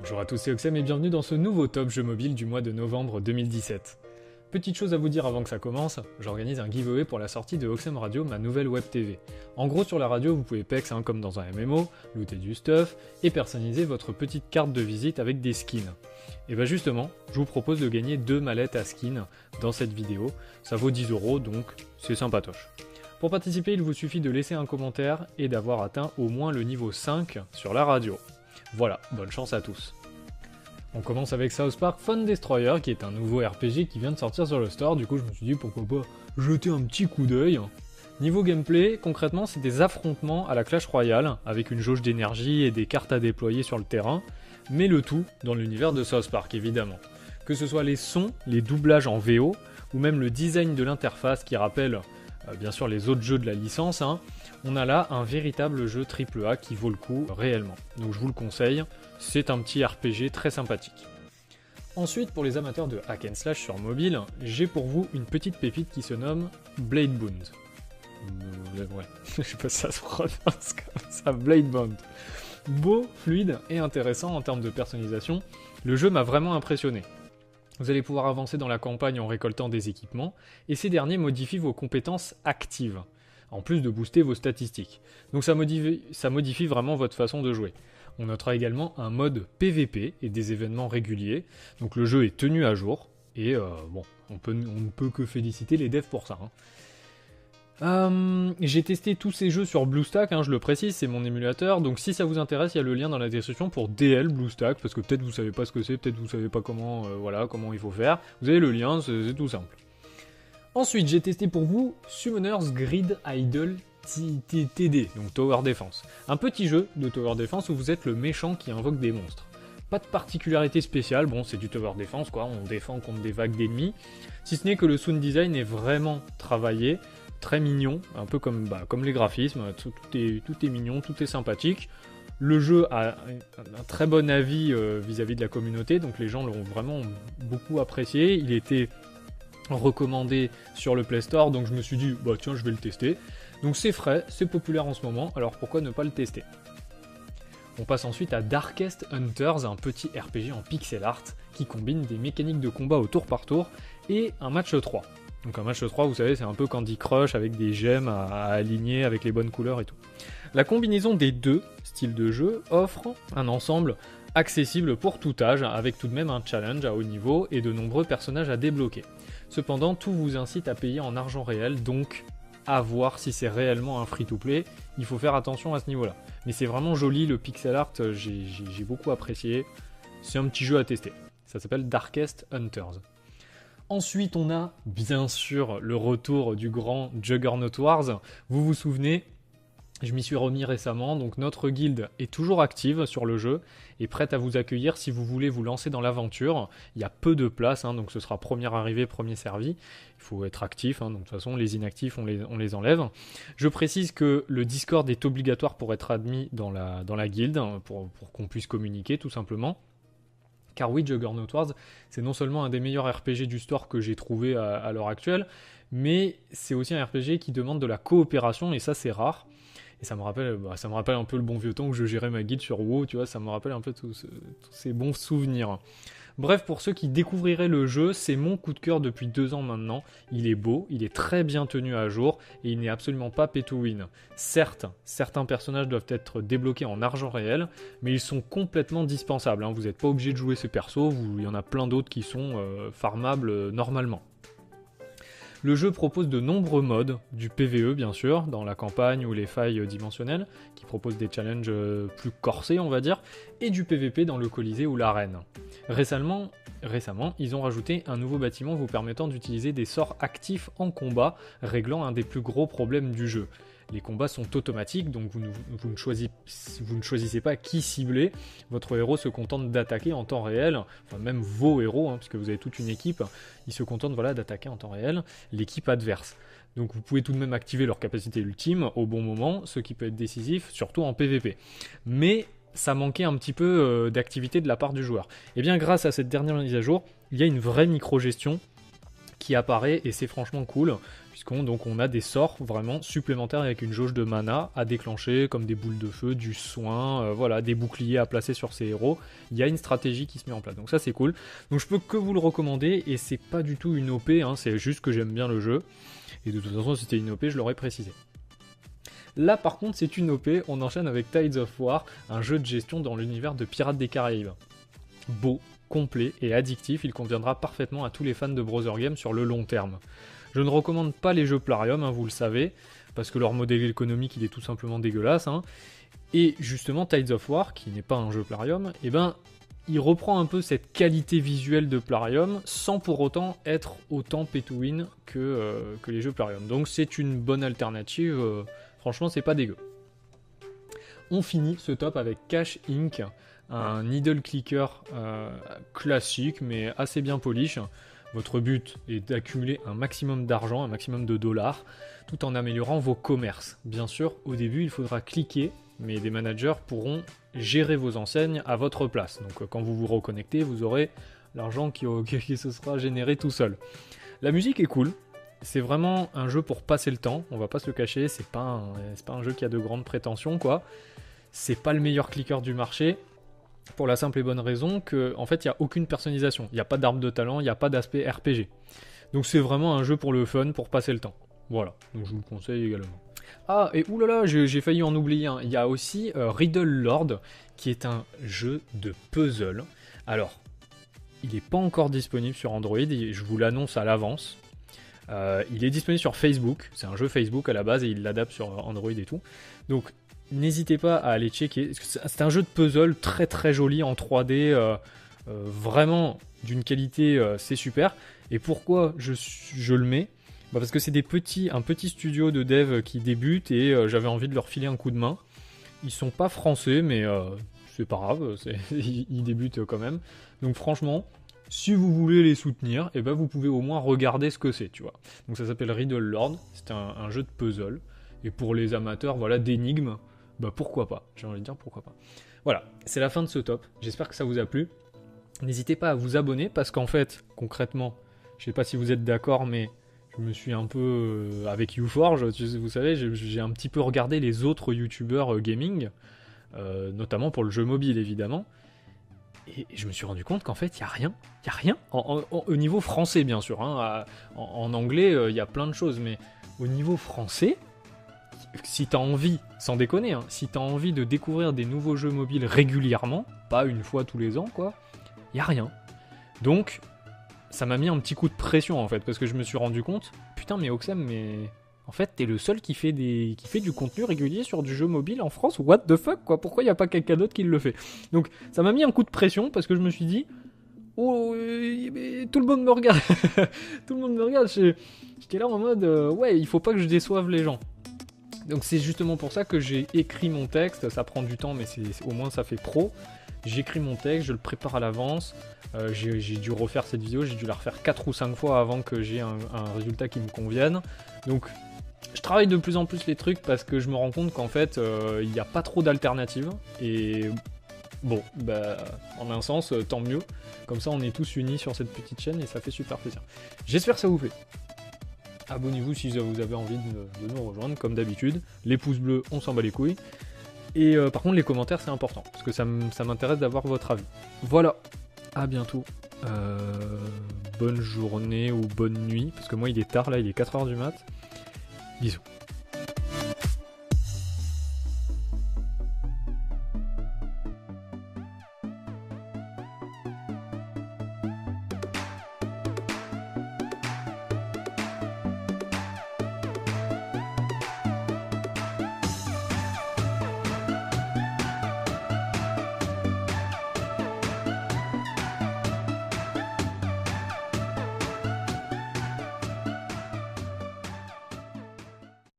Bonjour à tous, c'est Oxem et bienvenue dans ce nouveau top jeu mobile du mois de novembre 2017. Petite chose à vous dire avant que ça commence, j'organise un giveaway pour la sortie de Oxem Radio, ma nouvelle web TV. En gros sur la radio vous pouvez pex comme dans un MMO, looter du stuff et personnaliser votre petite carte de visite avec des skins. Et bah justement, je vous propose de gagner 2 mallettes à skins dans cette vidéo, ça vaut 10€ donc c'est sympatoche. Pour participer il vous suffit de laisser un commentaire et d'avoir atteint au moins le niveau 5 sur la radio. Voilà, bonne chance à tous. On commence avec South Park Fun Destroyer, qui est un nouveau RPG qui vient de sortir sur le store, du coup je me suis dit pourquoi pas jeter un petit coup d'œil. Niveau gameplay, concrètement c'est des affrontements à la Clash Royale, avec une jauge d'énergie et des cartes à déployer sur le terrain, mais le tout dans l'univers de South Park évidemment. Que ce soit les sons, les doublages en VO, ou même le design de l'interface qui rappelle bien sûr les autres jeux de la licence, on a là un véritable jeu AAA qui vaut le coup réellement. Donc je vous le conseille, c'est un petit RPG très sympathique. Ensuite, pour les amateurs de hack and slash sur mobile, j'ai pour vous une petite pépite qui se nomme Bladebound. Ouais, je sais pas si ça se prononce comme ça, Bladebound. Beau, fluide et intéressant en termes de personnalisation, le jeu m'a vraiment impressionné. Vous allez pouvoir avancer dans la campagne en récoltant des équipements, et ces derniers modifient vos compétences actives, en plus de booster vos statistiques. Donc ça modifie vraiment votre façon de jouer. On notera également un mode PVP et des événements réguliers, donc le jeu est tenu à jour, et bon, on ne peut que féliciter les devs pour ça. J'ai testé tous ces jeux sur BlueStack, je le précise, c'est mon émulateur, donc si ça vous intéresse, il y a le lien dans la description pour DL BlueStack, parce que peut-être vous savez pas ce que c'est, peut-être vous savez pas comment, comment il faut faire, vous avez le lien, c'est tout simple. Ensuite, j'ai testé pour vous Summoner's Grid Idol TD, donc Tower Defense. Un petit jeu de Tower Defense où vous êtes le méchant qui invoque des monstres. Pas de particularité spéciale, bon c'est du Tower Defense quoi, on défend contre des vagues d'ennemis, si ce n'est que le sound design est vraiment travaillé, très mignon, un peu comme les graphismes, tout est mignon, tout est sympathique. Le jeu a un très bon avis vis-à-vis de la communauté, donc les gens l'ont vraiment beaucoup apprécié, il était recommandé sur le Play Store, donc je me suis dit, tiens je vais le tester. Donc c'est frais, c'est populaire en ce moment, alors pourquoi ne pas le tester? On passe ensuite à Darkest Hunters, un petit RPG en pixel art qui combine des mécaniques de combat au tour par tour et un match 3. Donc un match 3, vous savez, c'est un peu Candy Crush avec des gemmes à aligner avec les bonnes couleurs et tout. La combinaison des deux styles de jeu offre un ensemble accessible pour tout âge, avec tout de même un challenge à haut niveau et de nombreux personnages à débloquer. Cependant, tout vous incite à payer en argent réel, donc à voir si c'est réellement un free-to-play, il faut faire attention à ce niveau-là. Mais c'est vraiment joli, le pixel art, j'ai beaucoup apprécié, c'est un petit jeu à tester. Ça s'appelle Darkest Hunters. Ensuite, on a bien sûr le retour du grand Juggernaut Wars. Vous vous souvenez, je m'y suis remis récemment, donc notre guilde est toujours active sur le jeu et prête à vous accueillir si vous voulez vous lancer dans l'aventure. Il y a peu de place, donc ce sera première arrivée, premier servi. Il faut être actif, donc de toute façon les inactifs on les enlève. Je précise que le Discord est obligatoire pour être admis dans la guilde, pour qu'on puisse communiquer tout simplement. Car oui, Juggernaut Wars, c'est non seulement un des meilleurs RPG du store que j'ai trouvé à l'heure actuelle, mais c'est aussi un RPG qui demande de la coopération, et ça c'est rare. Et ça me rappelle un peu le bon vieux temps où je gérais ma guilde sur WoW, tu vois, ça me rappelle un peu tous ces bons souvenirs. Bref, pour ceux qui découvriraient le jeu, c'est mon coup de cœur depuis 2 ans maintenant. Il est beau, il est très bien tenu à jour, et il n'est absolument pas pay to win. Certes, certains personnages doivent être débloqués en argent réel, mais ils sont complètement dispensables. Vous n'êtes pas obligé de jouer ces persos, il y en a plein d'autres qui sont farmables normalement. Le jeu propose de nombreux modes, du PvE bien sûr, dans la campagne ou les failles dimensionnelles, qui proposent des challenges plus corsés on va dire, et du PvP dans le Colisée ou l'arène. Récemment, ils ont rajouté un nouveau bâtiment vous permettant d'utiliser des sorts actifs en combat, réglant un des plus gros problèmes du jeu. Les combats sont automatiques, donc vous ne choisissez pas qui cibler. Votre héros se contente d'attaquer en temps réel, enfin même vos héros, puisque vous avez toute une équipe, ils se contentent d'attaquer en temps réel l'équipe adverse. Donc vous pouvez tout de même activer leur capacité ultime au bon moment, ce qui peut être décisif, surtout en PvP. Mais ça manquait un petit peu d'activité de la part du joueur. Et bien grâce à cette dernière mise à jour, il y a une vraie micro-gestion qui apparaît et c'est franchement cool puisqu'on a des sorts vraiment supplémentaires avec une jauge de mana à déclencher comme des boules de feu, du soin, voilà, des boucliers à placer sur ces héros. Il y a une stratégie qui se met en place, donc ça c'est cool. Donc je peux que vous le recommander et c'est pas du tout une OP, hein, c'est juste que j'aime bien le jeu et de toute façon si c'était une OP je l'aurais précisé. Là par contre c'est une OP, on enchaîne avec Tides of War, un jeu de gestion dans l'univers de Pirates des Caraïbes. Beau, complet et addictif, il conviendra parfaitement à tous les fans de Brother Game sur le long terme. Je ne recommande pas les jeux Plarium, hein, vous le savez, parce que leur modèle économique il est tout simplement dégueulasse. Hein. Et justement Tides of War, qui n'est pas un jeu Plarium, eh ben, il reprend un peu cette qualité visuelle de Plarium, sans pour autant être autant pay to win que les jeux Plarium. Donc c'est une bonne alternative, franchement c'est pas dégueu. On finit ce top avec Cash Inc., un needle clicker classique mais assez bien polish. Votre but est d'accumuler un maximum d'argent, un maximum de dollars, tout en améliorant vos commerces. Bien sûr, au début, il faudra cliquer, mais des managers pourront gérer vos enseignes à votre place. Donc quand vous vous reconnectez, vous aurez l'argent qui se sera généré tout seul. La musique est cool. C'est vraiment un jeu pour passer le temps, on va pas se le cacher, c'est pas un jeu qui a de grandes prétentions, quoi. C'est pas le meilleur clicker du marché, pour la simple et bonne raison que, en fait, il n'y a aucune personnalisation. Il n'y a pas d'arbre de talent, il n'y a pas d'aspect RPG. Donc c'est vraiment un jeu pour le fun, pour passer le temps. Voilà, donc je vous le conseille également. Ah, et oulala, j'ai failli en oublier un. Il y a aussi Riddle Lord, qui est un jeu de puzzle. Alors, il n'est pas encore disponible sur Android, et je vous l'annonce à l'avance. Il est disponible sur Facebook, c'est un jeu Facebook à la base, et il l'adapte sur Android et tout. Donc, n'hésitez pas à aller checker. C'est un jeu de puzzle très très joli en 3D, vraiment d'une qualité, c'est super. Et pourquoi je le mets ? Parce que c'est un petit studio de dev qui débute et j'avais envie de leur filer un coup de main. Ils sont pas français, mais c'est pas grave, ils débutent quand même. Donc franchement, si vous voulez les soutenir, et ben vous pouvez au moins regarder ce que c'est, tu vois. Donc ça s'appelle Riddle Lord, c'est un jeu de puzzle. Et pour les amateurs, voilà, d'énigmes, bah pourquoi pas, j'ai envie de dire pourquoi pas. Voilà, c'est la fin de ce top, j'espère que ça vous a plu. N'hésitez pas à vous abonner parce qu'en fait, concrètement, je sais pas si vous êtes d'accord, mais je me suis un peu, avec YouForge, vous savez, j'ai un petit peu regardé les autres youtubeurs gaming, notamment pour le jeu mobile évidemment, et je me suis rendu compte qu'en fait, il y a rien, au niveau français bien sûr, hein, en anglais, il y a plein de choses, mais au niveau français, si t'as envie, sans déconner, hein, si t'as envie de découvrir des nouveaux jeux mobiles régulièrement, pas une fois tous les ans, quoi, y a rien. Donc, ça m'a mis un petit coup de pression, en fait, parce que je me suis rendu compte, putain, mais Oxem, mais en fait, t'es le seul qui fait du contenu régulier sur du jeu mobile en France, what the fuck, quoi, pourquoi y a pas quelqu'un d'autre qui le fait? Donc, ça m'a mis un coup de pression, parce que je me suis dit, oh, mais tout le monde me regarde, tout le monde me regarde, j'étais là en mode, ouais, il faut pas que je déçoive les gens. Donc c'est justement pour ça que j'ai écrit mon texte, ça prend du temps mais au moins ça fait pro. J'écris mon texte, je le prépare à l'avance, j'ai dû refaire cette vidéo, j'ai dû la refaire 4 ou 5 fois avant que j'ai un résultat qui me convienne. Donc je travaille de plus en plus les trucs parce que je me rends compte qu'en fait il n'y a pas trop d'alternatives et bon, bah en un sens tant mieux, comme ça on est tous unis sur cette petite chaîne et ça fait super plaisir. J'espère que ça vous plaît. Abonnez-vous si vous avez envie de nous rejoindre, comme d'habitude. Les pouces bleus, on s'en bat les couilles. Et par contre, les commentaires, c'est important, parce que ça m'intéresse d'avoir votre avis. Voilà, à bientôt. Bonne journée ou bonne nuit, parce que moi, il est tard, là, il est 4h du mat. Bisous.